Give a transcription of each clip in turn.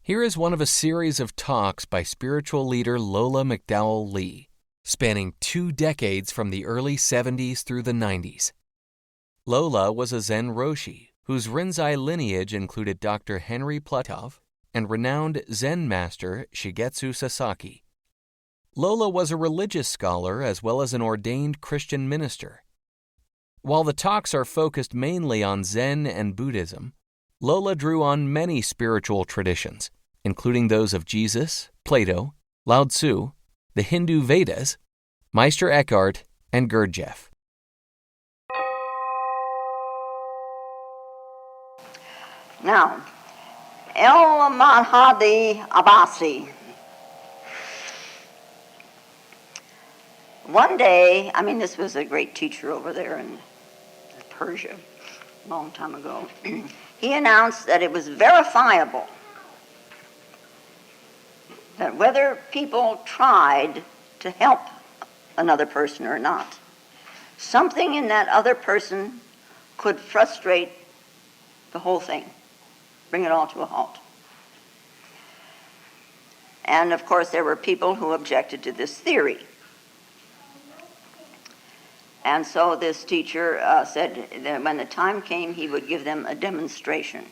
Here is one of a series of talks by spiritual leader Lola McDowell Lee, spanning 2 decades from the early 70s through the 90s. Lola was a Zen Roshi, whose Rinzai lineage included Dr. Henry Plutov and renowned Zen master Shigetsu Sasaki. Lola was a religious scholar as well as an ordained Christian minister. While the talks are focused mainly on Zen and Buddhism, Lola drew on many spiritual traditions, including those of Jesus, Plato, Lao Tzu, the Hindu Vedas, Meister Eckhart, and Gurdjieff. Now, El Mahdi Abbasi. One day, this was a great teacher over there in Persia, a long time ago. He announced that it was verifiable that whether people tried to help another person or not, something in that other person could frustrate the whole thing, bring it all to a halt. And of course there were people who objected to this theory. And so this teacher said that when the time came, he would give them a demonstration.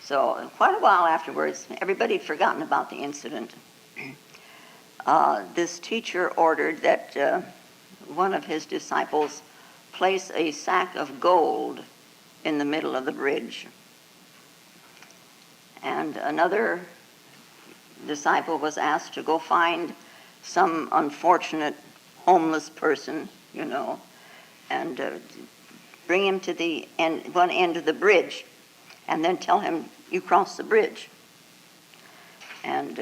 So quite a while afterwards, everybody had forgotten about the incident. This teacher ordered that one of his disciples place a sack of gold in the middle of the bridge. And another disciple was asked to go find some unfortunate homeless person, and bring him to the one end of the bridge, and then tell him, you cross the bridge. And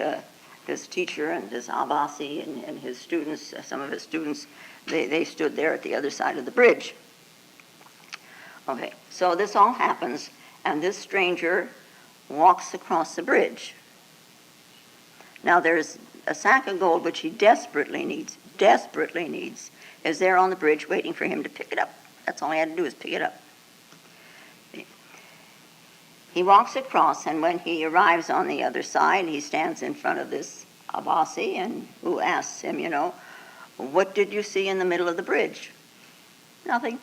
this teacher and this Abbasi and his students, some of his students, they stood there at the other side of the bridge. Okay, so this all happens, and this stranger walks across the bridge. Now there's a sack of gold which he desperately needs, is there on the bridge waiting for him to pick it up. That's all he had to do is pick it up. He walks across, and when he arrives on the other side, he stands in front of this Abbasi, and who asks him, what did you see in the middle of the bridge? Nothing.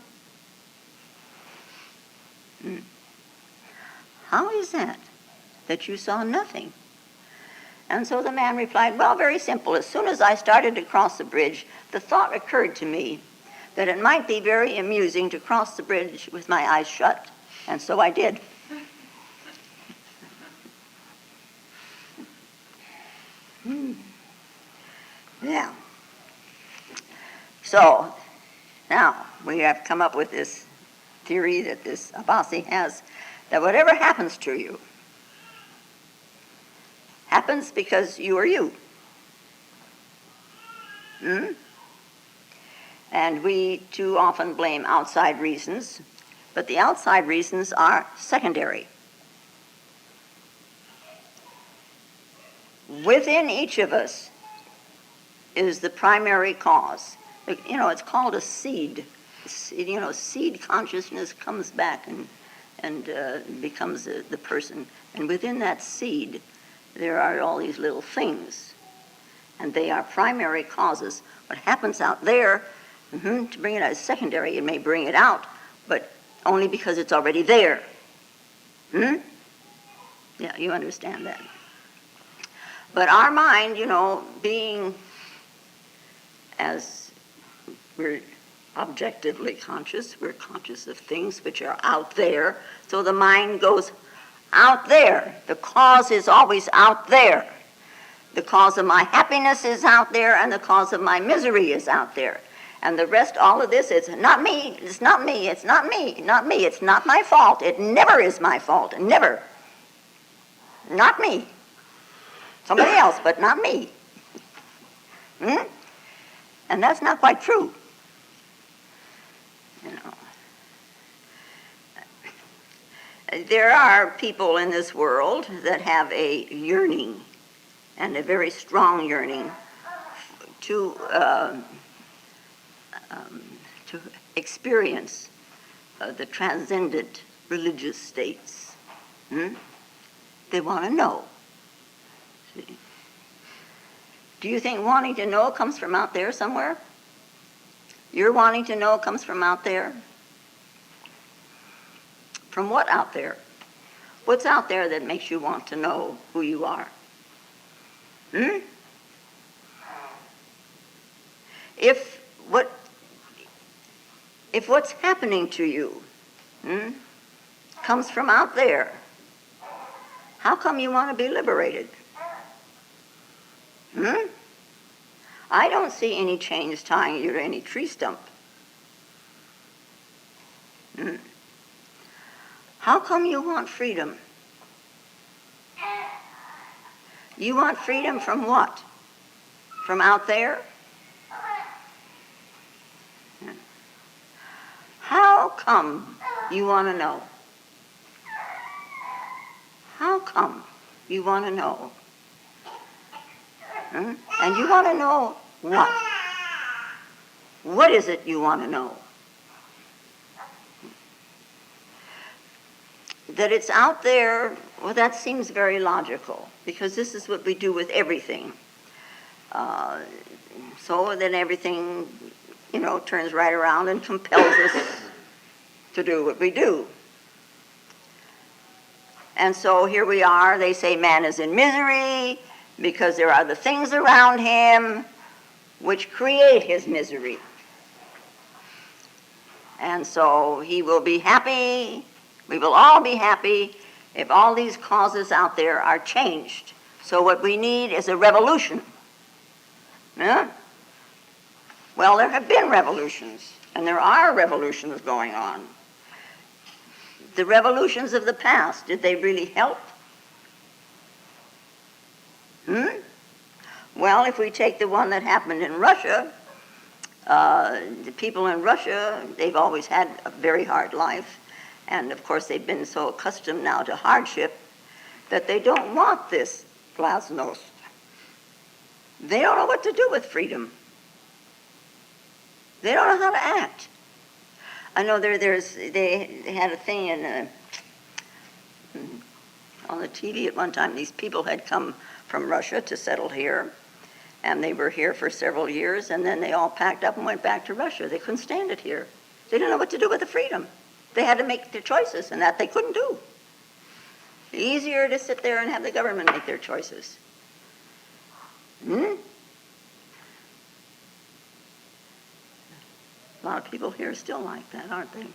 How is that you saw nothing? And so the man replied, well, very simple. As soon as I started to cross the bridge, the thought occurred to me that it might be very amusing to cross the bridge with my eyes shut, and so I did. Yeah. So now we have come up with this theory that this Abbasi has, that whatever happens to you happens because you are you. And we too often blame outside reasons, but the outside reasons are secondary. Within each of us is the primary cause. It's called a seed. Seed consciousness comes back and becomes the person. And within that seed, there are all these little things, and they are primary causes. What happens out there, to bring it out as secondary, it may bring it out, but only because it's already there. Yeah, you understand that. But our mind, being as we're objectively conscious, we're conscious of things which are out there, so the mind goes out there. The cause is always out there. The cause of my happiness is out there, and the cause of my misery is out there. And the rest, all of this, is not me, it's not me, it's not me, not me, it's not my fault. It never is my fault, never. Not me. Somebody else, but not me. And that's not quite true. There are people in this world that have a yearning, and a very strong yearning, to experience the transcendent religious states. Hmm? They want to know. See? Do you think wanting to know comes from out there somewhere? Your wanting to know comes from out there? From what out there? What's out there that makes you want to know who you are? Hmm? If what's happening to you comes from out there, how come you want to be liberated? I don't see any chains tying you to any tree stump. How come you want freedom? You want freedom from what? From out there? How come you want to know? How come you want to know? And you want to know what? What is it you want to know? That it's out there, well, that seems very logical, because this is what we do with everything. So then everything, turns right around and compels us to do what we do. And so here we are, they say man is in misery because there are the things around him which create his misery. And so he will be happy, we will all be happy if all these causes out there are changed. So what we need is a revolution. Yeah? Well, there have been revolutions, and there are revolutions going on. The revolutions of the past, did they really help? Well, if we take the one that happened in Russia, the people in Russia, they've always had a very hard life. And of course, they've been so accustomed now to hardship that they don't want this glasnost. They don't know what to do with freedom. They don't know how to act. I know they had a thing on the TV at one time. These people had come from Russia to settle here, and they were here for several years, and then they all packed up and went back to Russia. They couldn't stand it here. They didn't know what to do with the freedom. They had to make their choices, and that they couldn't do. Easier to sit there and have the government make their choices. A lot of people here are still like that, aren't they?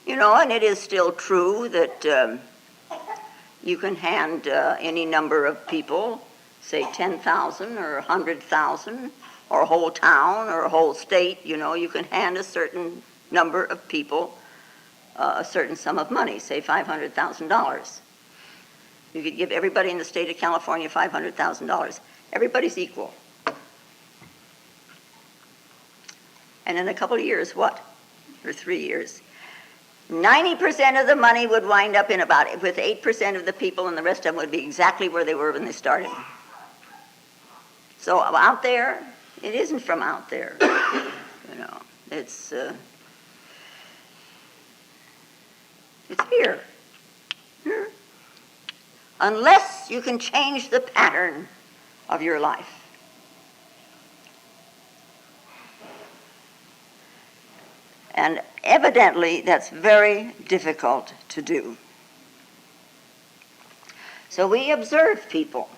And it is still true that you can hand any number of people, say 10,000 or 100,000, or a whole town or a whole state, you can hand a certain number of people a certain sum of money, say $500,000. You could give everybody in the state of California $500,000. Everybody's equal. And in a couple of years, what? Or 3 years, 90% of the money would wind up with 8% of the people, and the rest of them would be exactly where they were when they started. So out there, it isn't from out there. It's here. Unless you can change the pattern of your life. And evidently, that's very difficult to do. So we observe people,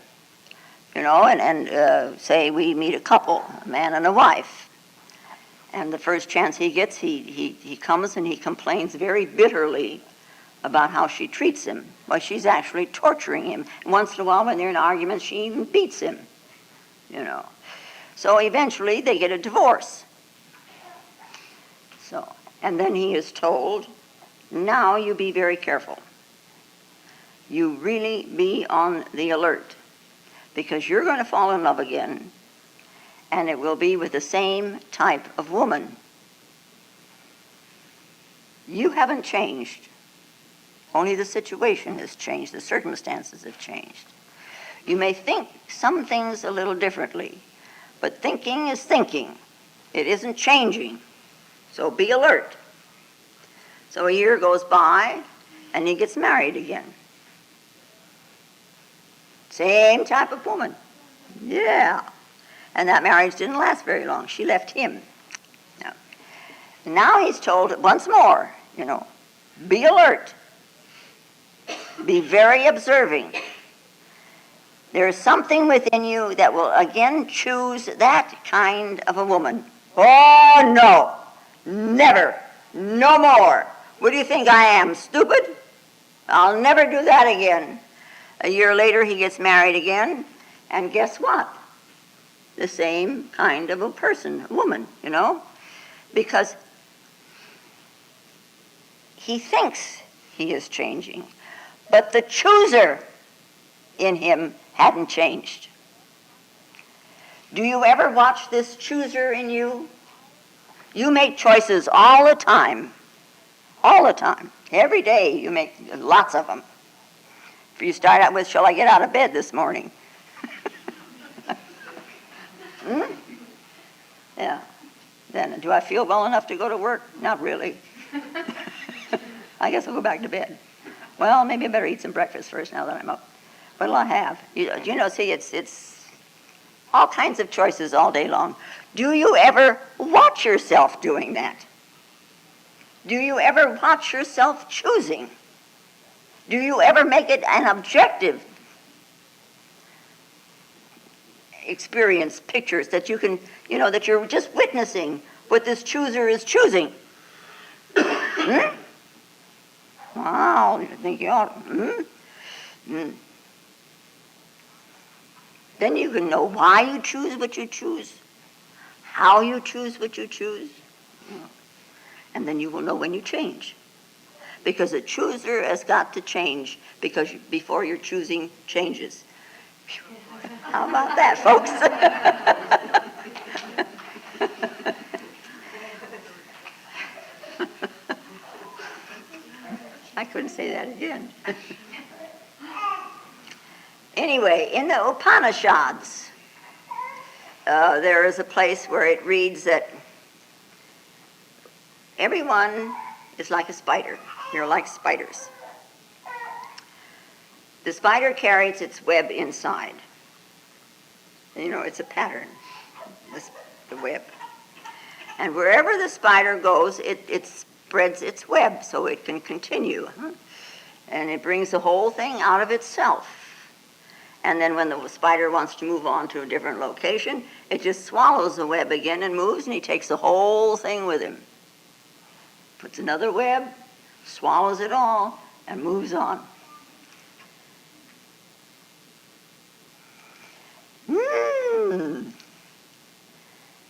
and say we meet a couple, a man and a wife. And the first chance he gets, he comes and he complains very bitterly about how she treats him. Well, she's actually torturing him. And once in a while, when they're in arguments, she even beats him, So eventually, they get a divorce. And then he is told, now you be very careful. You really be on the alert, because you're going to fall in love again, and it will be with the same type of woman. You haven't changed. Only the situation has changed. The circumstances have changed. You may think some things a little differently, but thinking is thinking. It isn't changing. So be alert. So a year goes by, and he gets married again. Same type of woman. Yeah. And that marriage didn't last very long. She left him. Now he's told once more, be alert. Be very observing. There is something within you that will again choose that kind of a woman. Oh, no. Never. No more. What do you think I am, stupid? I'll never do that again. A year later, he gets married again, and guess what? The same kind of a person, a woman, because he thinks he is changing, but the chooser in him hadn't changed. Do you ever watch this chooser in you? You make choices all the time. All the time. Every day you make lots of them. If you start out with, shall I get out of bed this morning? Yeah. Then, do I feel well enough to go to work? Not really. I guess I'll go back to bed. Well, maybe I better eat some breakfast first now that I'm up. What'll I have? See, it's all kinds of choices all day long. Do you ever watch yourself doing that? Do you ever watch yourself choosing? Do you ever make it an objective experience, pictures that you can, that you're just witnessing what this chooser is choosing? Wow, you think you ought to? Then you can know why you choose what you choose, how you choose what you choose, and then you will know when you change. Because a chooser has got to change before your choosing changes. How about that, folks? I couldn't say that again. Anyway, in the Upanishads, there is a place where it reads that everyone is like a spider. You're like spiders. The spider carries its web inside. It's a pattern, the web. And wherever the spider goes, it spreads its web so it can continue. And it brings the whole thing out of itself. And then when the spider wants to move on to a different location, it just swallows the web again and moves, and he takes the whole thing with him. Puts another web, swallows it all, and moves on.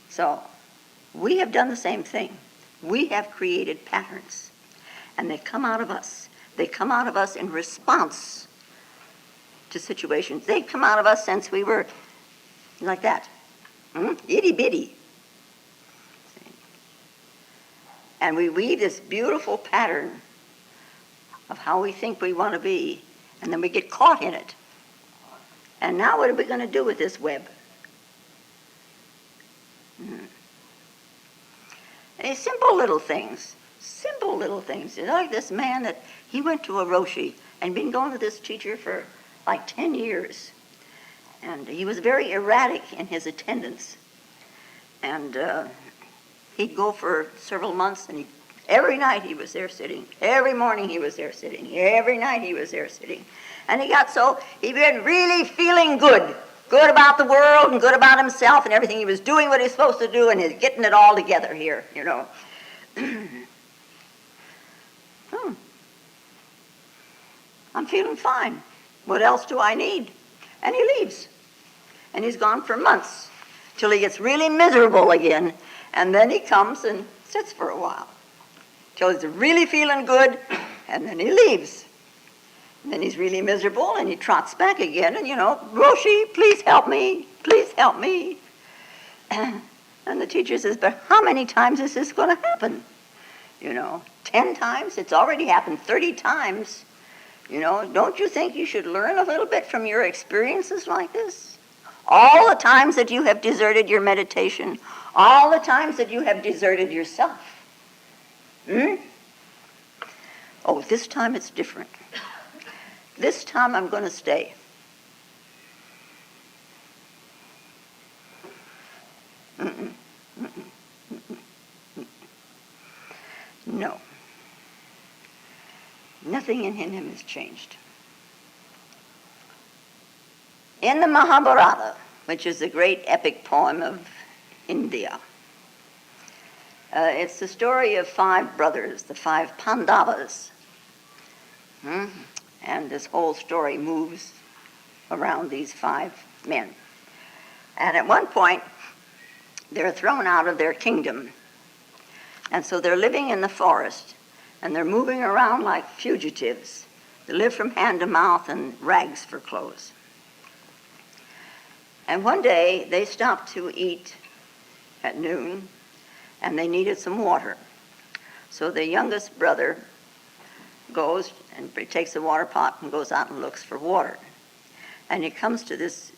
So, we have done the same thing. We have created patterns, and they come out of us. They come out of us in response to situations. They've come out of us since we were like that, itty bitty. And we weave this beautiful pattern of how we think we want to be, and then we get caught in it. And now what are we going to do with this web? And simple little things. Like this man that he went to a Roshi and been going to this teacher for like 10 years. And he was very erratic in his attendance. And he'd go for several months, and every night he was there sitting. Every morning he was there sitting. Every night he was there sitting. And he'd been really feeling good about the world and good about himself and everything. He was doing what he's supposed to do, and he's getting it all together here, I'm feeling fine. What else do I need? And he leaves. And he's gone for months till he gets really miserable again, and then he comes and sits for a while till he's really feeling good, and then he leaves. And then he's really miserable, and he trots back again, and, Roshi, please help me. Please help me. And the teacher says, but how many times is this going to happen? 10 times? It's already happened 30 times. Don't you think you should learn a little bit from your experiences like this? All the times that you have deserted your meditation, all the times that you have deserted yourself. Oh, this time it's different. This time I'm going to stay. Mm-mm, mm-mm, mm-mm. No. Nothing in him has changed. In the Mahabharata, which is the great epic poem of India, it's the story of 5 brothers, the 5 Pandavas. And this whole story moves around these 5 men. And at one point, they're thrown out of their kingdom. And so they're living in the forest, and they're moving around like fugitives. They live from hand to mouth and rags for clothes. And one day, they stopped to eat at noon, and they needed some water. So the youngest brother goes and takes the water pot and goes out and looks for water. And he comes to this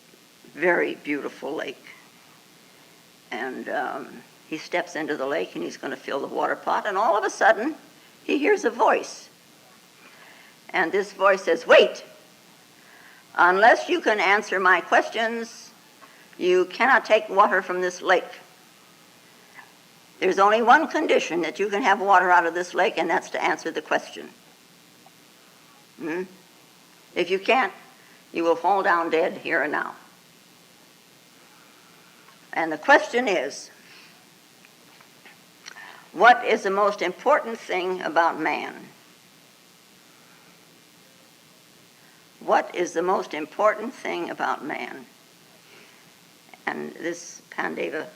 very beautiful lake. And he steps into the lake and he's going to fill the water pot, and all of a sudden he hears a voice. And this voice says, "Wait! Unless you can answer my questions, you cannot take water from this lake. There's only one condition that you can have water out of this lake, and that's to answer the question. If you can't, you will fall down dead here and now. And the question is, what is the most important thing about man? What is the most important thing about man?" And this Pandava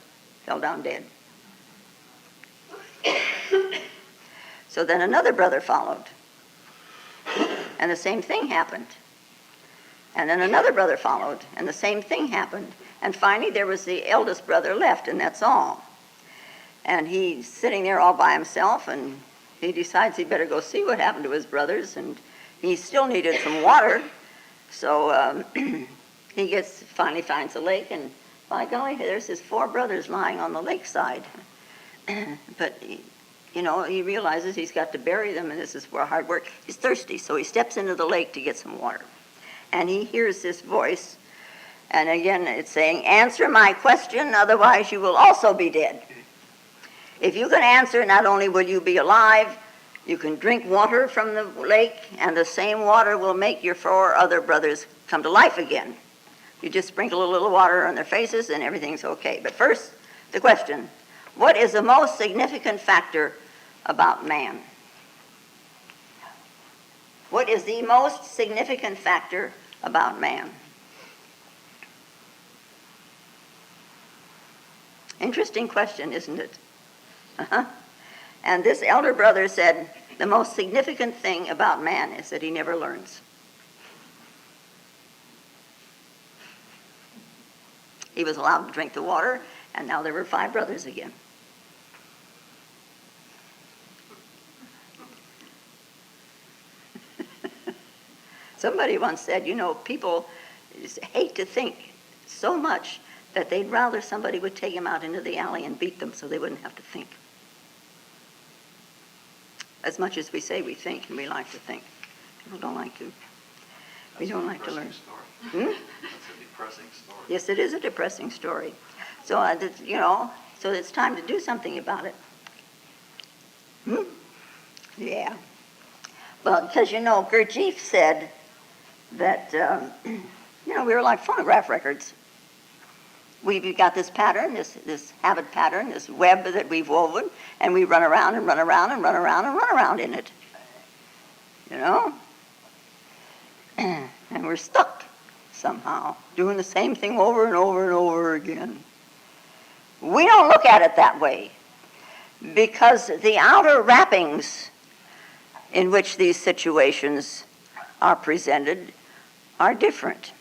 fell down dead. So then another brother followed, and the same thing happened. And then another brother followed, and the same thing happened. And finally there was the eldest brother left, and that's all. And he's sitting there all by himself, and he decides he'd better go see what happened to his brothers, and he still needed some water. So he finally finds a lake, and by golly, there's his 4 brothers lying on the lakeside. But he realizes he's got to bury them, and this is for hard work. He's thirsty, so he steps into the lake to get some water. And he hears this voice, and again it's saying, "Answer my question, otherwise you will also be dead. If you can answer, not only will you be alive, you can drink water from the lake, and the same water will make your 4 other brothers come to life again. You just sprinkle a little water on their faces, and everything's okay. But first, the question, what is the most significant factor about man? What is the most significant factor about man?" Interesting question, isn't it? And this elder brother said, the most significant thing about man is that he never learns. He was allowed to drink the water, and now there were 5 brothers again. Somebody once said, people hate to think so much that they'd rather somebody would take them out into the alley and beat them so they wouldn't have to think. As much as we say we think and we like to think, people don't like to. We don't like to learn. It's a depressing story. Yes, it is a depressing story. So, so it's time to do something about it. Yeah. Well, because, Gurdjieff said that, we were like phonograph records. We've got this pattern, this habit pattern, this web that we've woven, and we run around and run around and run around and run around in it. And we're stuck somehow, doing the same thing over and over and over again. We don't look at it that way, because the outer wrappings in which these situations are presented are different.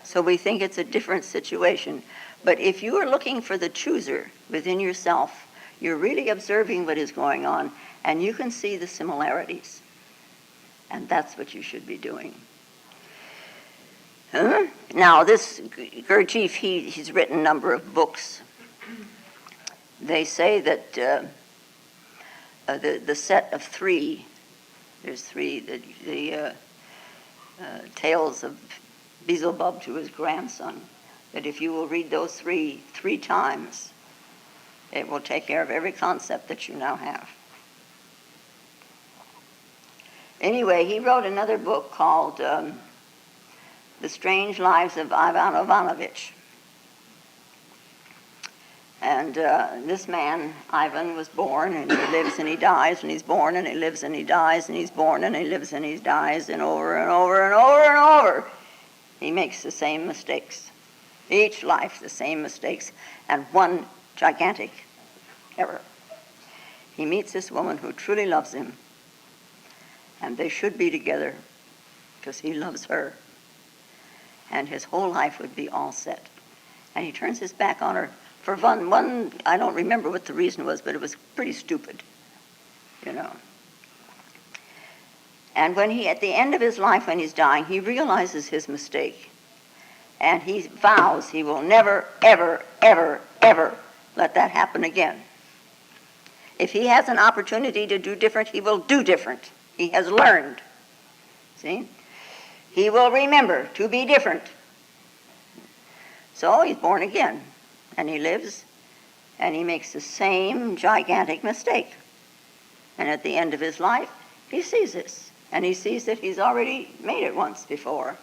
So we think it's a different situation. But if you are looking for the chooser within yourself, you're really observing what is going on, and you can see the similarities. And that's what you should be doing. Now, this Gurdjieff, he's written a number of books. They say that the set of 3 There's three, the tales of Beelzebub to his grandson, that if you will read those three times, it will take care of every concept that you now have. Anyway, he wrote another book called The Strange Lives of Ivan Ivanovich. And this man, Ivan, was born, and he lives and he dies, and he's born and he lives and he dies, and he's born and he lives and he dies, and over and over and over and over, he makes the same mistakes. Each life, the same mistakes, and one gigantic error. He meets this woman who truly loves him, and they should be together because he loves her, and his whole life would be all set. And he turns his back on her for one, I don't remember what the reason was, but it was pretty stupid, you know. And when he, at the end of his life, when he's dying, he realizes his mistake. And he vows he will never, ever, ever, ever let that happen again. If he has an opportunity to do different, he will do different. He has learned. See? He will remember to be different. So he's born again. And he lives, and he makes the same gigantic mistake. And at the end of his life, he sees this. And he sees that he's already made it once before,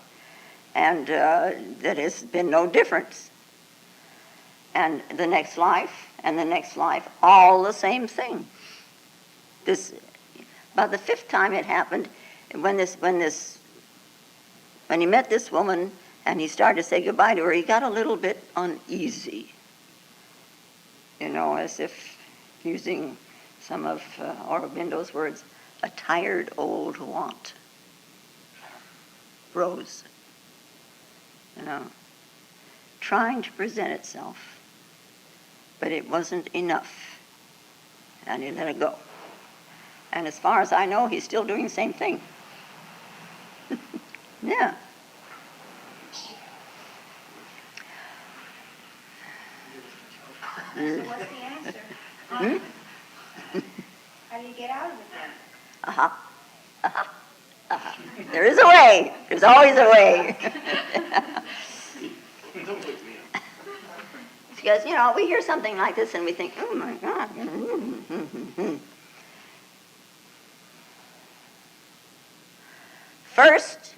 and that has been no difference. And the next life, and the next life, all the same thing. This, about the fifth time it happened, when he met this woman, and he started to say goodbye to her, he got a little bit uneasy. You know, as if using some of Aurobindo's words, a tired old want rose, you know, trying to present itself, but it wasn't enough, and he let it go. And as far as I know, he's still doing the same thing. Yeah. So what's the answer? How do you get out of it then? There is a way. There's always a way. Because, you know, we hear something like this and we think, oh my God. First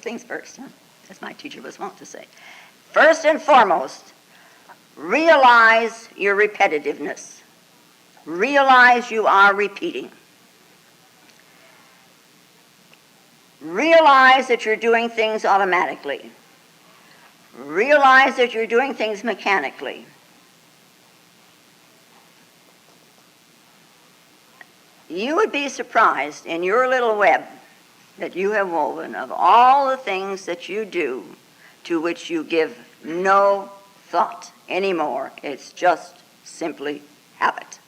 things first, huh? As my teacher was wont to say. First and foremost, realize your repetitiveness. Realize you are repeating. Realize that you're doing things automatically. Realize that you're doing things mechanically. You would be surprised in your little web that you have woven of all the things that you do to which you give no thought anymore. It's just simply habit.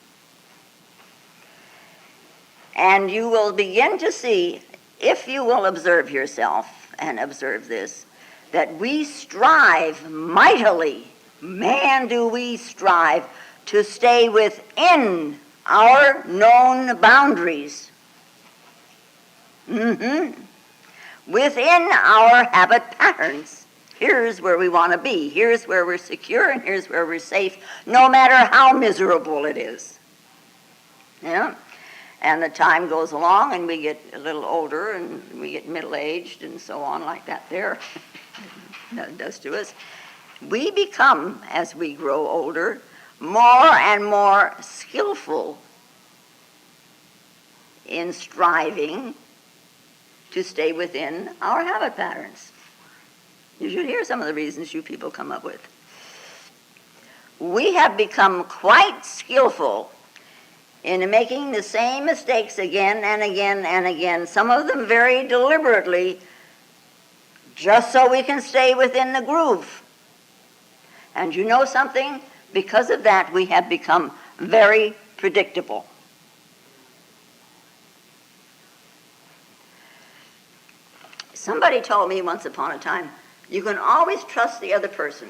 And you will begin to see, if you will observe yourself and observe this, that we strive mightily, man do we strive, to stay within our known boundaries. Within our habit patterns. Here's where we want to be. Here's where we're secure, and here's where we're safe, no matter how miserable it is. Yeah? And the time goes along, and we get a little older, and we get middle-aged, and so on, like that there. That does to us. We become, as we grow older, more and more skillful in striving to stay within our habit patterns. You should hear some of the reasons you people come up with. We have become quite skillful in making the same mistakes again and again and again, some of them very deliberately, just so we can stay within the groove. And you know something? Because of that, we have become very predictable. Somebody told me once upon a time, you can always trust the other person.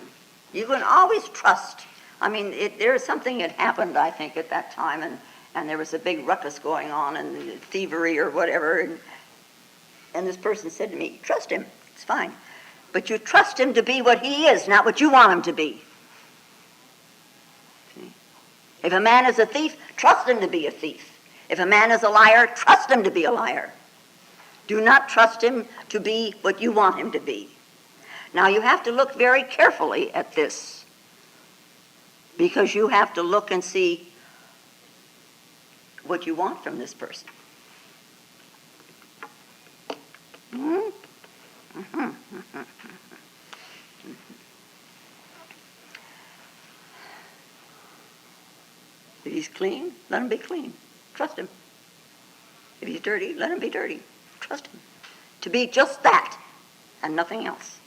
You can always trust. I mean, there was something that happened, I think, at that time, and there was a big ruckus going on and thievery or whatever, and this person said to me, trust him, it's fine. But you trust him to be what he is, not what you want him to be. See? If a man is a thief, trust him to be a thief. If a man is a liar, trust him to be a liar. Do not trust him to be what you want him to be. Now you have to look very carefully at this, because you have to look and see what you want from this person. If he's clean, let him be clean. Trust him. If he's dirty, let him be dirty. Trust him. To be just that and nothing else.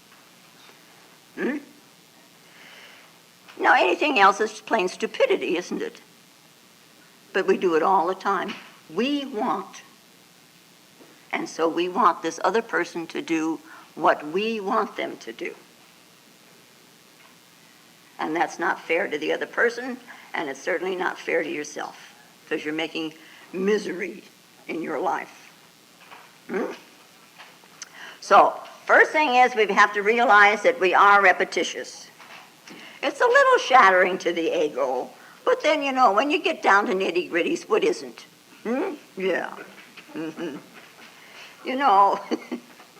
Now, anything else is plain stupidity, isn't it? But we do it all the time. We want. And so we want this other person to do what we want them to do. And that's not fair to the other person, and it's certainly not fair to yourself, because you're making misery in your life. So, first thing is we have to realize that we are repetitious. It's a little shattering to the ego, but then, when you get down to nitty-gritties, what isn't? Yeah.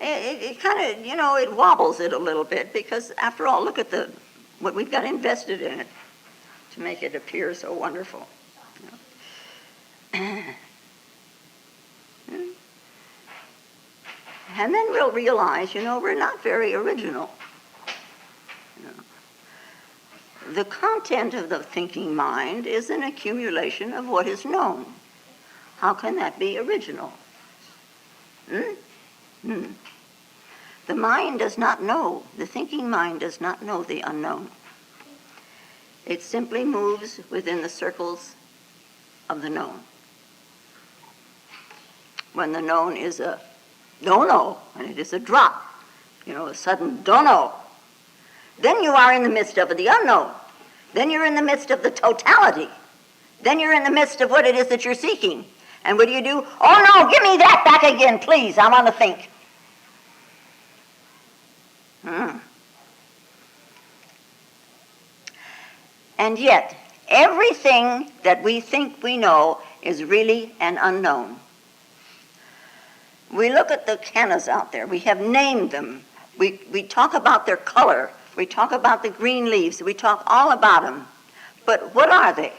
It kind of, it wobbles it a little bit, because after all, look at what we've got invested in it to make it appear so wonderful. And then we'll realize, we're not very original. The content of the thinking mind is an accumulation of what is known. How can that be original? The mind does not know, the thinking mind does not know the unknown. It simply moves within the circles of the known. When the known is a don't know, and it is a drop, a sudden don't know, then you are in the midst of the unknown. Then you're in the midst of the totality. Then you're in the midst of what it is that you're seeking. And what do? Oh no, give me that back again, please. I want to think. And yet, everything that we think we know is really an unknown. We look at the cannas out there. We have named them. We talk about their color. We talk about the green leaves. We talk all about them. But what are they?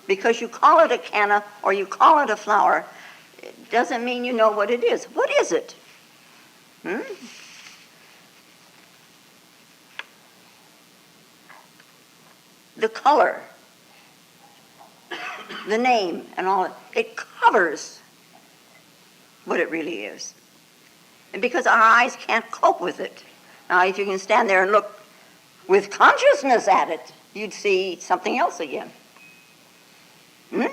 Because you call it a canna or you call it a flower, it doesn't mean you know what it is. What is it? The color, the name, and all it covers what it really is. And because our eyes can't cope with it. Now, if you can stand there and look with consciousness at it, you'd see something else again. Yeah.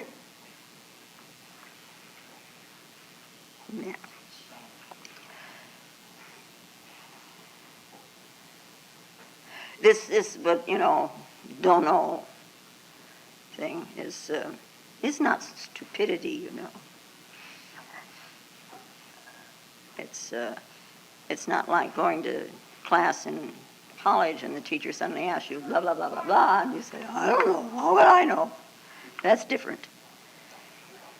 This, but don't know thing is not stupidity, It's not like going to class in college and the teacher suddenly asks you blah, blah, blah, blah, blah, and you say, I don't know, how would I know? That's different.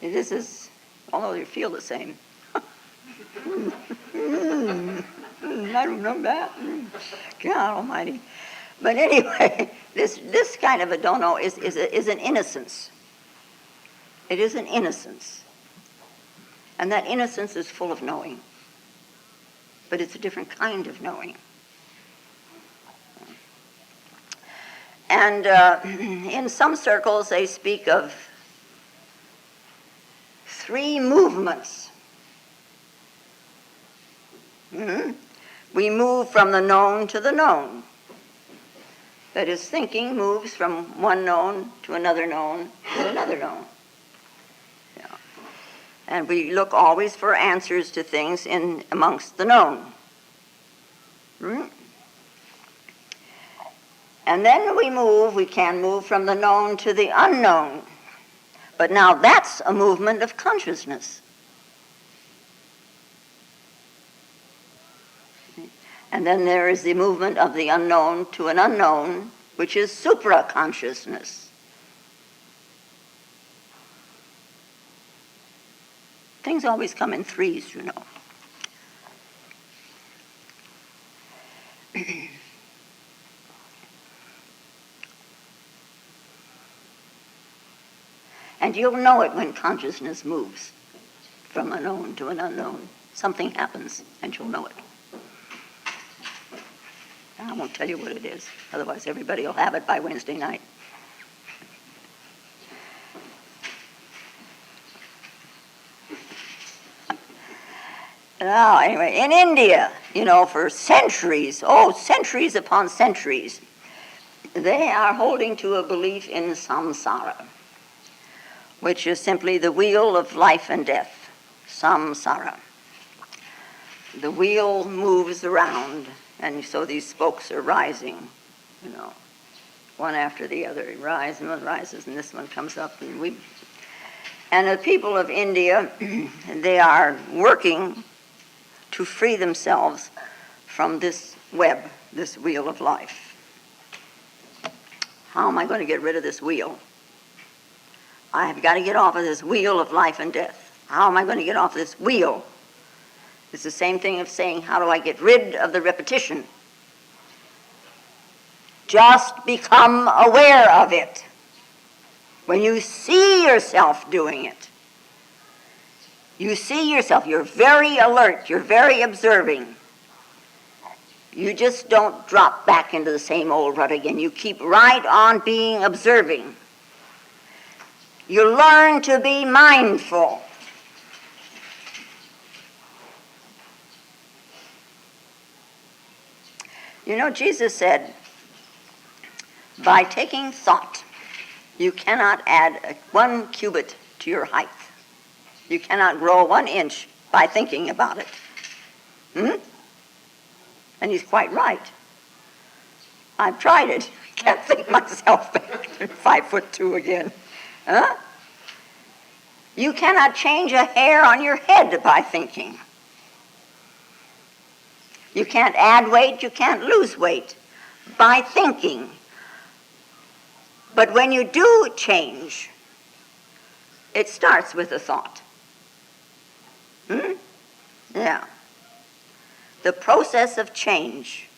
This is, although you feel the same. I don't know that. God almighty. But anyway, this kind of a don't know is an innocence. It is an innocence. And that innocence is full of knowing. But it's a different kind of knowing. And in some circles, they speak of 3 movements. We move from the known to the known. That is, thinking moves from one known to another known to another known. Yeah. And we look always for answers to things in amongst the known. And then we can move from the known to the unknown. But now that's a movement of consciousness. And then there is the movement of the unknown to an unknown, which is supra-consciousness. Things always come in threes, you know. And you'll know it when consciousness moves from a known to an unknown. Something happens, and you'll know it. I won't tell you what it is, otherwise everybody will have it by Wednesday night. Now, anyway, in India, you know, for centuries, centuries upon centuries, they are holding to a belief in samsara, which is simply the wheel of life and death, samsara. The wheel moves around, and so these spokes are rising, you know, one after the other. It rises, and one rises, and this one comes up. And the people of India, they are working to free themselves from this web, this wheel of life. How am I going to get rid of this wheel? I've got to get off of this wheel of life and death. How am I going to get off this wheel? It's the same thing of saying, how do I get rid of the repetition? Just become aware of it. When you see yourself doing it, you see yourself, you're very alert, you're very observing. You just don't drop back into the same old rut again. You keep right on being observing. You learn to be mindful. You know, Jesus said, by taking thought, you cannot add 1 cubit to your height. You cannot grow 1 inch by thinking about it. And he's quite right. I've tried it. I can't think myself back to 5'2" again. You cannot change a hair on your head by thinking. You can't add weight, you can't lose weight by thinking. But when you do change, it starts with a thought. Yeah. The process of change.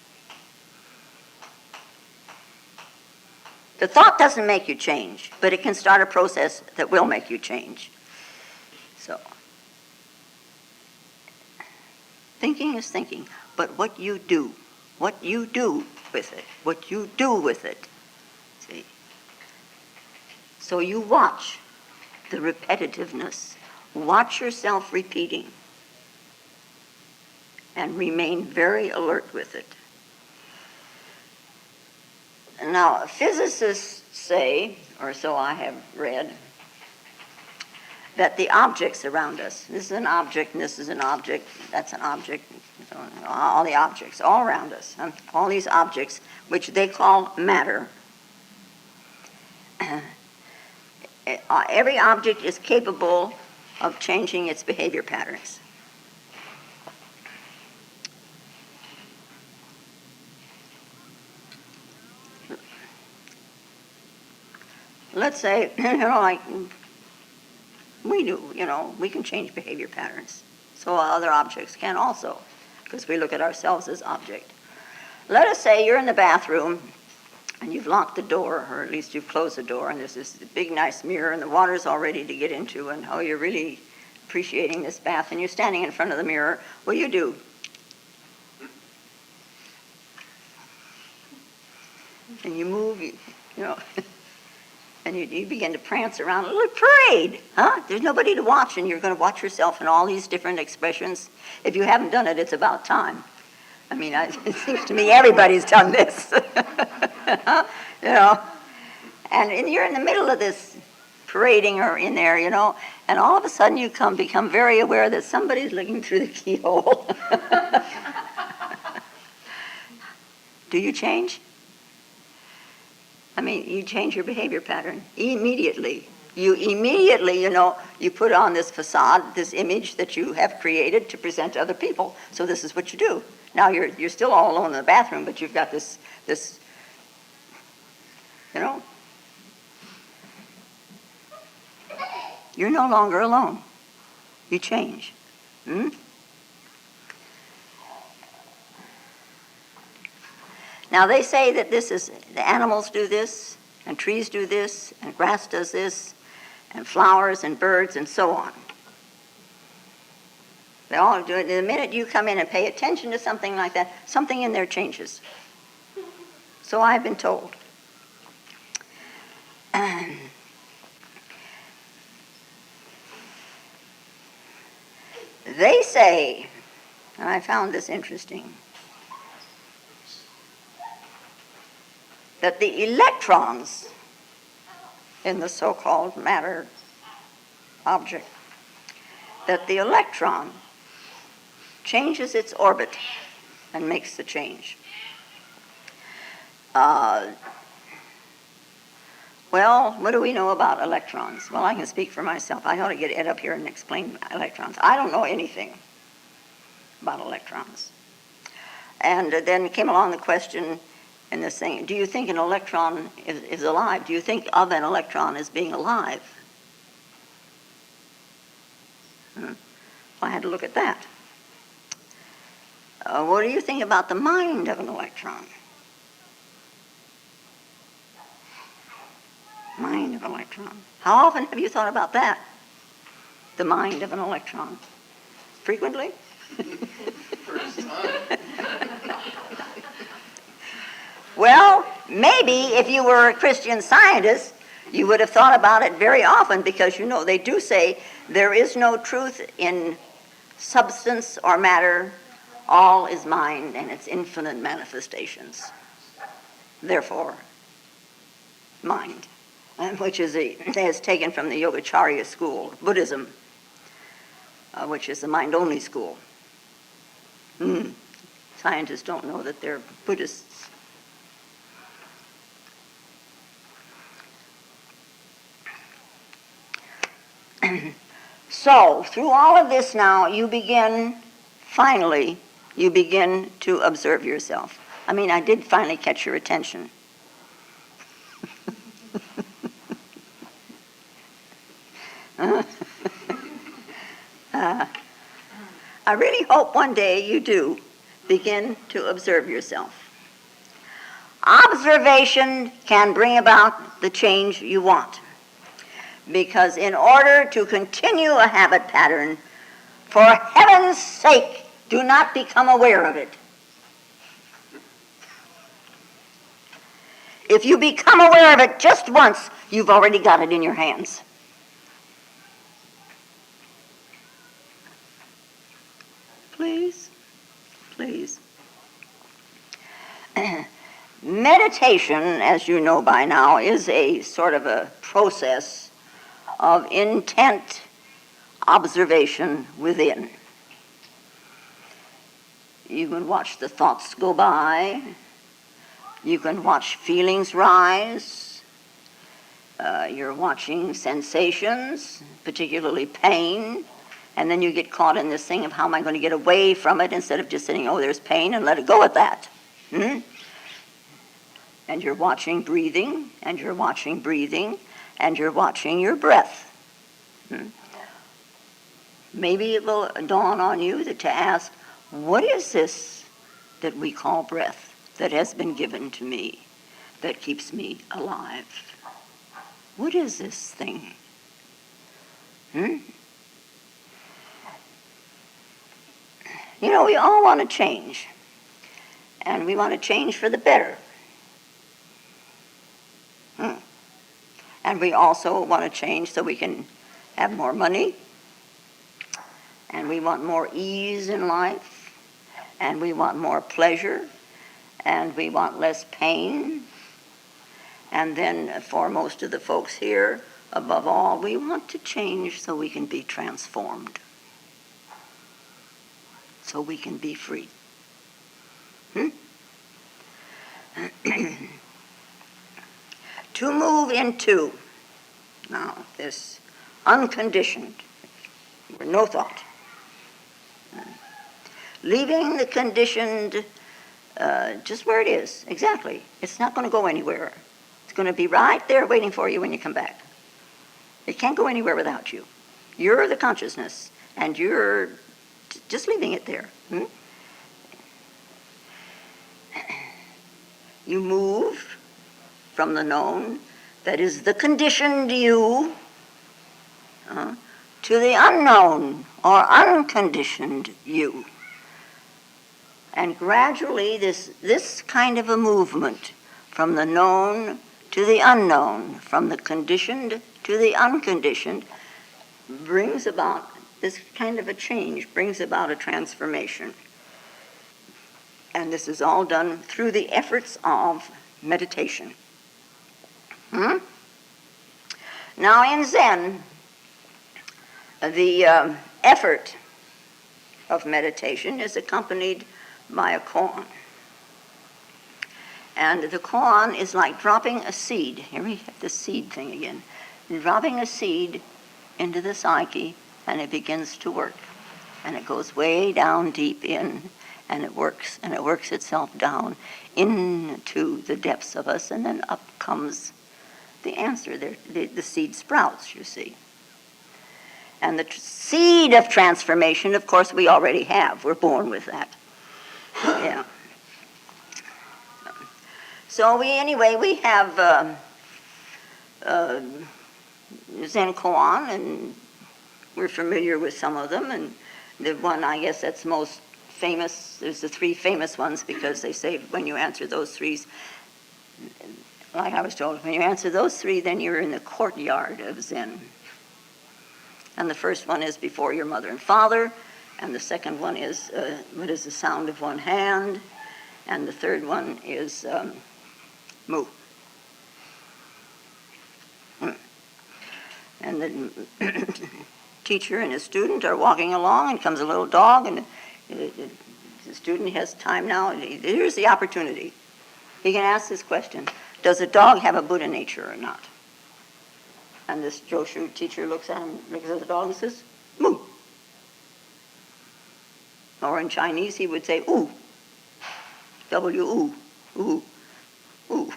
The thought doesn't make you change, but it can start a process that will make you change. So, thinking is thinking, but what you do with it, see. So you watch the repetitiveness. Watch yourself repeating and remain very alert with it. Now, physicists say, or so I have read, that the objects around us, this is an object, and this is an object, that's an object, all the objects all around us, all these objects, which they call matter, every object is capable of changing its behavior patterns. Let's say, like we do, we can change behavior patterns. So other objects can also, because we look at ourselves as object. Let us say you're in the bathroom and you've locked the door, or at least you've closed the door, and there's this big, nice mirror, and the water's all ready to get into, and you're really appreciating this bath, and you're standing in front of the mirror. What do? And you move, and you begin to prance around a little parade, There's nobody to watch, and you're going to watch yourself in all these different expressions. If you haven't done it, it's about time. I mean, it seems to me everybody's done this, And you're in the middle of this parading or in there, and all of a sudden you become very aware that somebody's looking through the keyhole. Do you change? I mean, you change your behavior pattern immediately. You immediately, you put on this facade, this image that you have created to present to other people. So this is what you do. Now you're still all alone in the bathroom, but you've got this, you're no longer alone. You change. Now they say that the animals do this, and trees do this, and grass does this, and flowers and birds and so on. They all do it. The minute you come in and pay attention to something like that, something in there changes. So I've been told. They say, and I found this interesting, that the electrons in the so-called matter object, that the electron changes its orbit and makes the change. Well, what do we know about electrons? Well, I can speak for myself. I ought to get Ed up here and explain electrons. I don't know anything about electrons. And then came along the question in this thing, do you think an electron is alive? Do you think of an electron as being alive? Well, I had to look at that. What do you think about the mind of an electron? Mind of an electron. How often have you thought about that? The mind of an electron. Frequently? First time. Well, maybe if you were a Christian Scientist, you would have thought about it very often, because they do say there is no truth in substance or matter. All is mind and its infinite manifestations. Therefore, mind, which is taken from the Yogacarya school, Buddhism, which is the mind-only school. Scientists don't know that they're Buddhists. So, through all of this now, finally, you begin to observe yourself. I mean, I did finally catch your attention. I really hope one day you do begin to observe yourself. Observation can bring about the change you want. Because in order to continue a habit pattern, for heaven's sake, do not become aware of it. If you become aware of it just once, you've already got it in your hands. Please, please. Meditation, as you know by now, is a sort of a process of intent observation within. You can watch the thoughts go by. You can watch feelings rise. You're watching sensations, particularly pain, and then you get caught in this thing of how am I going to get away from it instead of just saying, oh, there's pain, and let it go at that. And you're watching breathing, and you're watching breathing, and you're watching your breath. Maybe it will dawn on you to ask, what is this that we call breath that has been given to me that keeps me alive? What is this thing? We all want to change. And we want to change for the better. And we also want to change so we can have more money. And we want more ease in life. And we want more pleasure. And we want less pain. And then for most of the folks here, above all, we want to change so we can be transformed. So we can be free. To move into, now this unconditioned, no thought. Leaving the conditioned just where it is, exactly. It's not going to go anywhere. It's going to be right there waiting for you when you come back. It can't go anywhere without you. You're the consciousness, and you're just leaving it there. You move from the known, that is the conditioned you, to the unknown or unconditioned you. And gradually this kind of a movement from the known to the unknown, from the conditioned to the unconditioned, brings about this kind of a change, brings about a transformation. And this is all done through the efforts of meditation. Now in Zen, the effort of meditation is accompanied by a koan. And the koan is like dropping a seed. Here we have the seed thing again. Dropping a seed into the psyche, and it begins to work. And it goes way down deep in, and it works itself down into the depths of us, and then up comes the answer. The seed sprouts, you see. And the seed of transformation, of course, we already have. We're born with that. Yeah. So we have Zen koan, and we're familiar with some of them. And the one, I guess, that's most famous, there's the three famous ones, because they say when you answer those three, like I was told, when you answer those three, then you're in the courtyard of Zen. And the first one is before your mother and father, and the second one is what is the sound of one hand, and the third one is mu. And the teacher and his student are walking along, and comes a little dog, and the student has time now, and here's the opportunity. He can ask this question: does a dog have a Buddha nature or not? And this Joshu teacher looks at him, looks at the dog and says, "Moo." Or in Chinese, he would say, "oo." W-oo. Ooh. Ooh.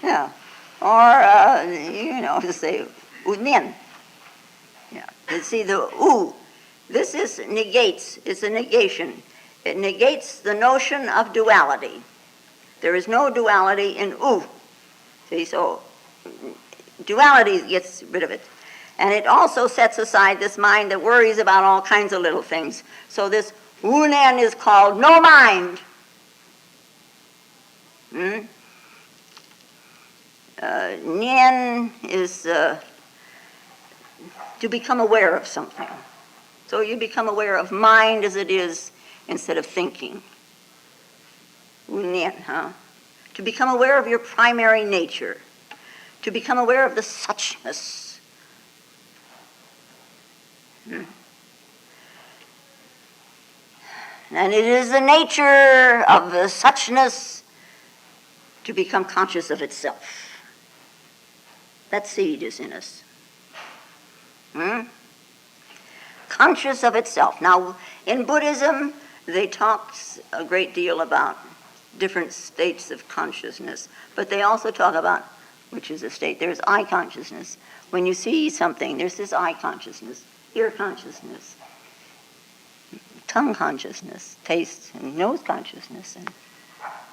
Yeah. Or, to say, "oo nian." Yeah. You see, the "oo," this is negates, it's a negation. It negates the notion of duality. There is no duality in "oo." See, so duality gets rid of it. And it also sets aside this mind that worries about all kinds of little things. So this "unen" is called no mind. Nien is to become aware of something. So you become aware of mind as it is instead of thinking. Nien, to become aware of your primary nature. To become aware of the suchness. And it is the nature of the suchness to become conscious of itself. That seed is in us. Conscious of itself. Now, in Buddhism, they talk a great deal about different states of consciousness, but they also talk about, which is a state, there's eye consciousness. When you see something, there's this eye consciousness, ear consciousness, tongue consciousness, taste and nose consciousness, and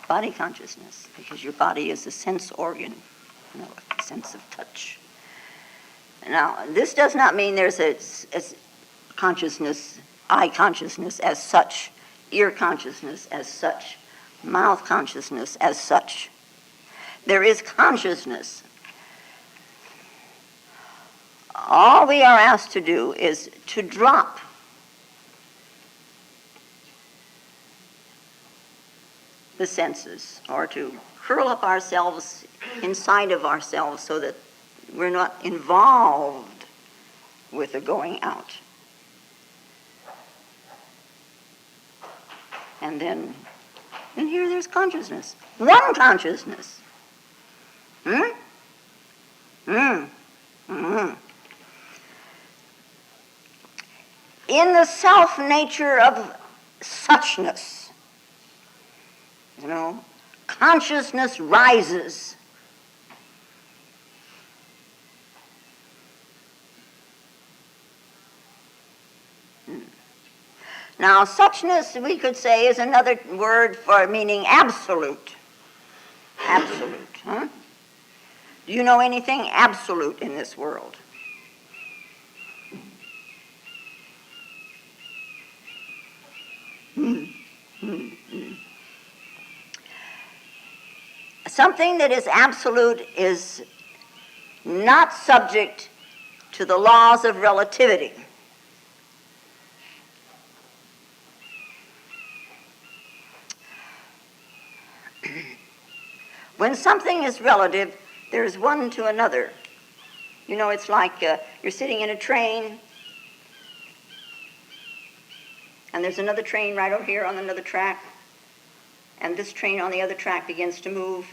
body consciousness, because your body is a sense organ, a sense of touch. Now, this does not mean there's a consciousness, eye consciousness as such, ear consciousness as such, mouth consciousness as such. There is consciousness. All we are asked to do is to drop the senses, or to curl up ourselves inside of ourselves so that we're not involved with the going out. And then And here there's consciousness. One consciousness. Hmm? In the self-nature of suchness, consciousness rises. Now, suchness, we could say, is another word for meaning absolute. Absolute, huh? Do you know anything absolute in this world? Something that is absolute is not subject to the laws of relativity. When something is relative, there's one to another. It's like you're sitting in a train, and there's another train right over here on another track, and this train on the other track begins to move,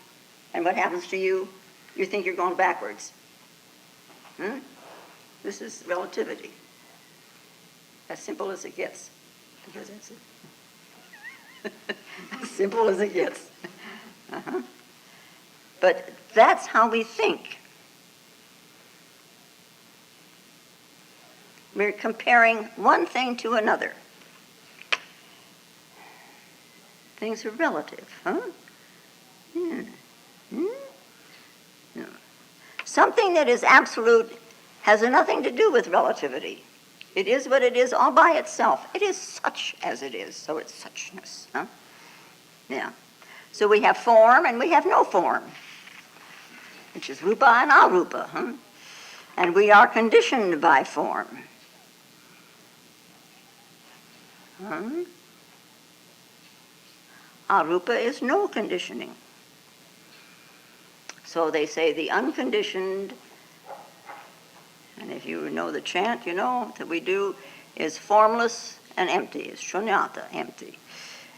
and what happens to you? You think you're going backwards. This is relativity. As simple as it gets. Because it's as simple as it gets. But that's how we think. We're comparing one thing to another. Things are relative, huh? No. Something that is absolute has nothing to do with relativity. It is what it is all by itself. It is such as it is, so it's suchness, huh? Yeah. So we have form and we have no form, which is rupa and arupa, huh? And we are conditioned by form. Arupa is no conditioning. So they say the unconditioned, and if you know the chant, that we do, is formless and empty, is shunyata, empty.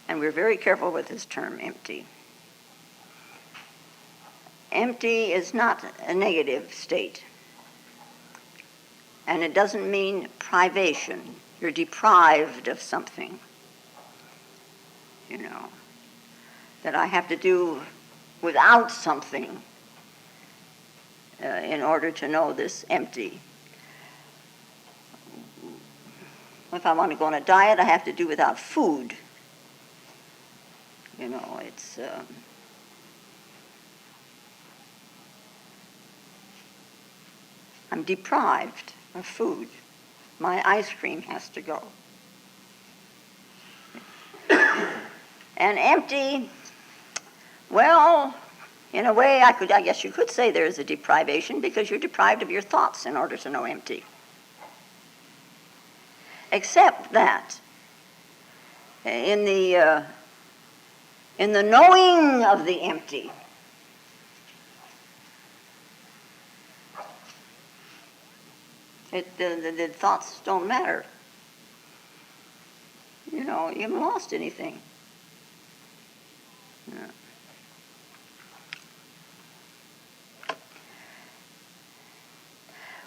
And we're very careful with this term, empty. Empty is not a negative state. And it doesn't mean privation. You're deprived of something. That I have to do without something in order to know this empty. If I want to go on a diet, I have to do without food. It's... I'm deprived of food. My ice cream has to go. And empty, well, in a way, I guess you could say there is a deprivation because you're deprived of your thoughts in order to know empty. Except that in the knowing of the empty, the thoughts don't matter. You haven't lost anything. No.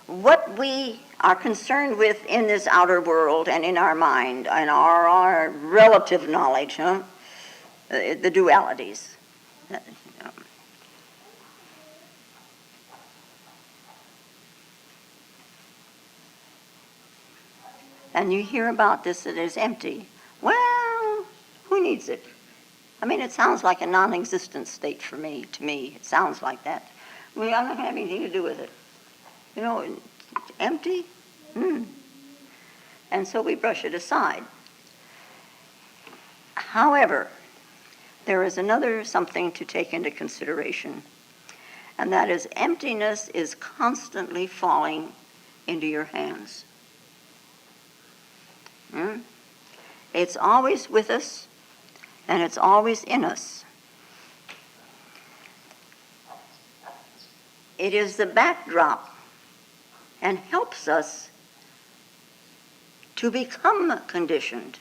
What we are concerned with in this outer world and in our mind and our relative knowledge, the dualities. And you hear about this, that it's empty. Well, who needs it? I mean, it sounds like a non-existent state for me. To me, it sounds like that. I mean, I'm not going to have anything to do with it. Empty? And so we brush it aside. However, there is another something to take into consideration, and that is emptiness is constantly falling into your hands. It's always with us, and it's always in us. It is the backdrop and helps us to become conditioned.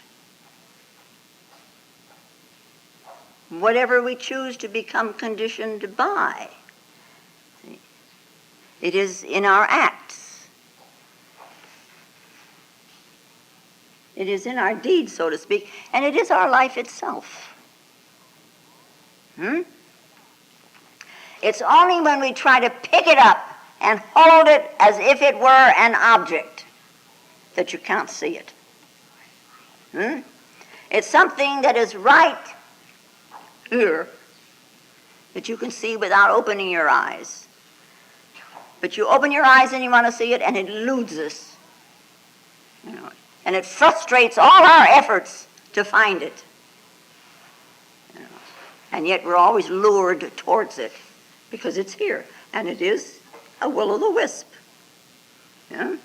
whatever we choose to become conditioned by. See? It is in our acts. It is in our deeds, so to speak, and it is our life itself. It's only when we try to pick it up and hold it as if it were an object that you can't see it. It's something that is right here that you can see without opening your eyes. But you open your eyes and you want to see it, and it eludes us. And it frustrates all our efforts to find it. And yet we're always lured towards it because it's here, and it is a will-o'-the-wisp. Yeah?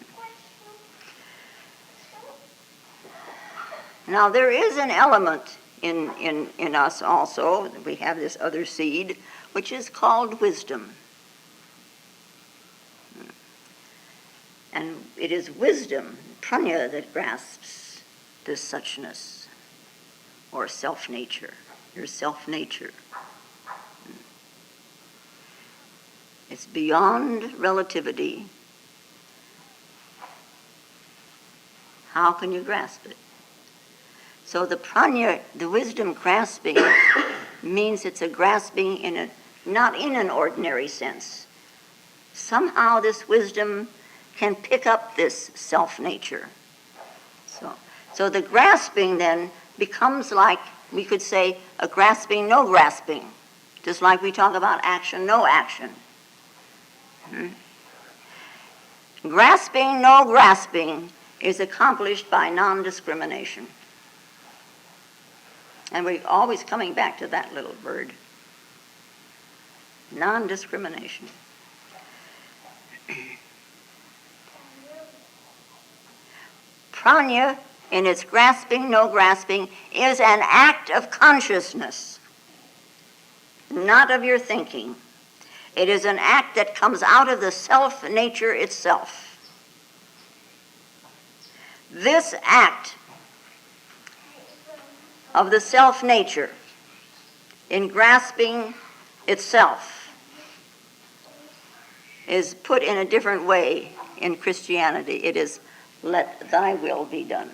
Now there is an element in us also. We have this other seed, which is called wisdom. And it is wisdom, prajna, that grasps this suchness, or self-nature, your self-nature. It's beyond relativity. How can you grasp it? So the prajna, the wisdom grasping, means it's a grasping not in an ordinary sense. Somehow this wisdom can pick up this self-nature. So the grasping then becomes like, we could say, a grasping, no grasping. Just like we talk about action, no action. Grasping, no grasping is accomplished by non-discrimination. And we're always coming back to that little word. Non-discrimination. Prajna, in its grasping, no grasping, is an act of consciousness, not of your thinking. It is an act that comes out of the self-nature itself. This act of the self-nature in grasping itself is put in a different way in Christianity. It is, let thy will be done.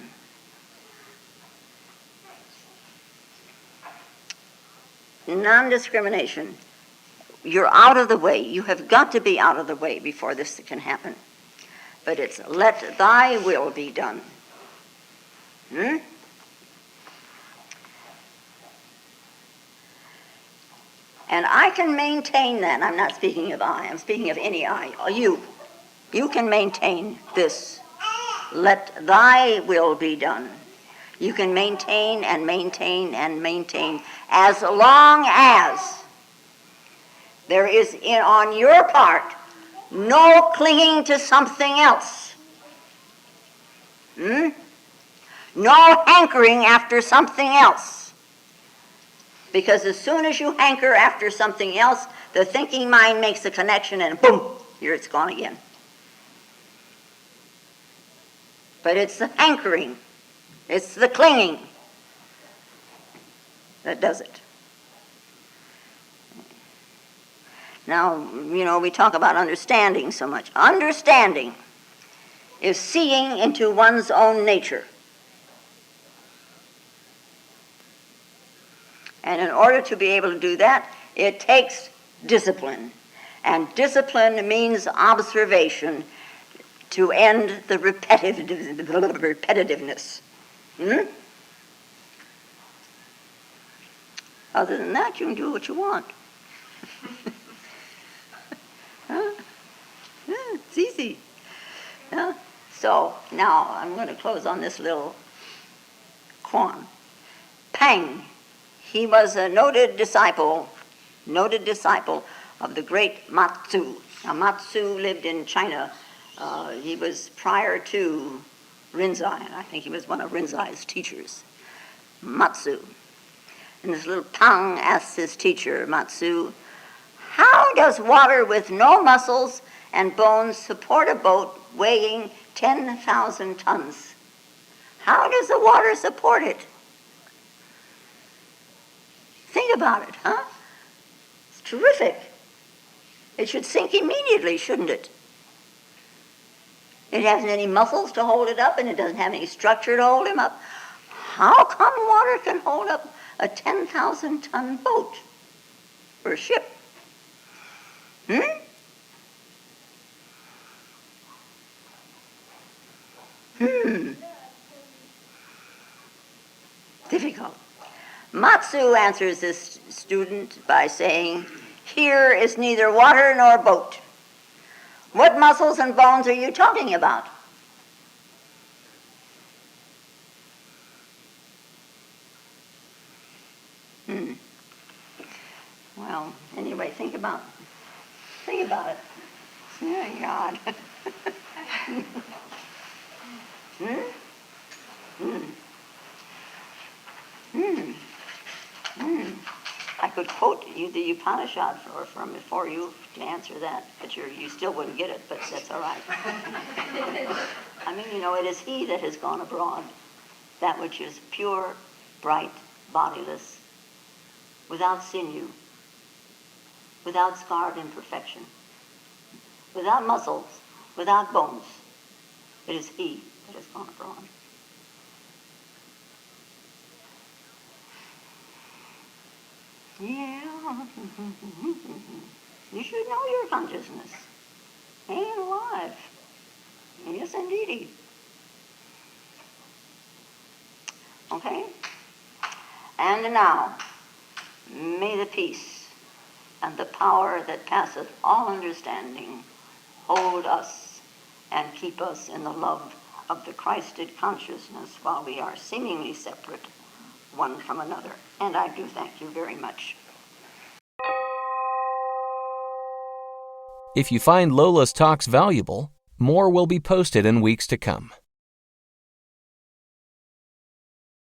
Non-discrimination. You're out of the way. You have got to be out of the way before this can happen. But it's, let thy will be done. And I can maintain that. I'm not speaking of I. I'm speaking of any I. You. You can maintain this. Let thy will be done. You can maintain and maintain and maintain as long as there is on your part no clinging to something else. No hankering after something else. Because as soon as you hanker after something else, the thinking mind makes a connection and boom, here it's gone again. But it's the hankering, it's the clinging that does it. Now, we talk about understanding so much. Understanding is seeing into one's own nature. And in order to be able to do that, it takes discipline. And discipline means observation to end the repetitiveness. Other than that, you can do what you want. It's easy. So now I'm going to close on this little koan. Pang. He was a noted disciple of the great Matsu. Now Matsu lived in China. He was prior to Rinzai. I think he was one of Rinzai's teachers. Matsu. And this little Pang asked his teacher, Matsu, how does water with no muscles and bones support a boat weighing 10,000 tons? How does the water support it? Think about it, huh? It's terrific. It should sink immediately, shouldn't it? It hasn't any muscles to hold it up, and it doesn't have any structure to hold him up. How come water can hold up a 10,000-ton boat or ship? Difficult. Matsu answers this student by saying, "Here is neither water nor boat. What muscles and bones are you talking about?" Well, anyway, think about it. Oh, God. I could quote you the Upanishad for you to answer that, but you still wouldn't get it, but that's all right. I mean, it is he that has gone abroad, that which is pure, bright, bodiless, without sinew, without scarred imperfection, without muscles, without bones. It is he that has gone abroad. Yeah. You should know your consciousness. Ain't alive. Yes, indeedy. Okay? And now, may the peace and the power that passeth all understanding hold us and keep us in the love of the Christed consciousness while we are seemingly separate one from another. And I do thank you very much. If you find Lola's talks valuable, more will be posted in weeks to come.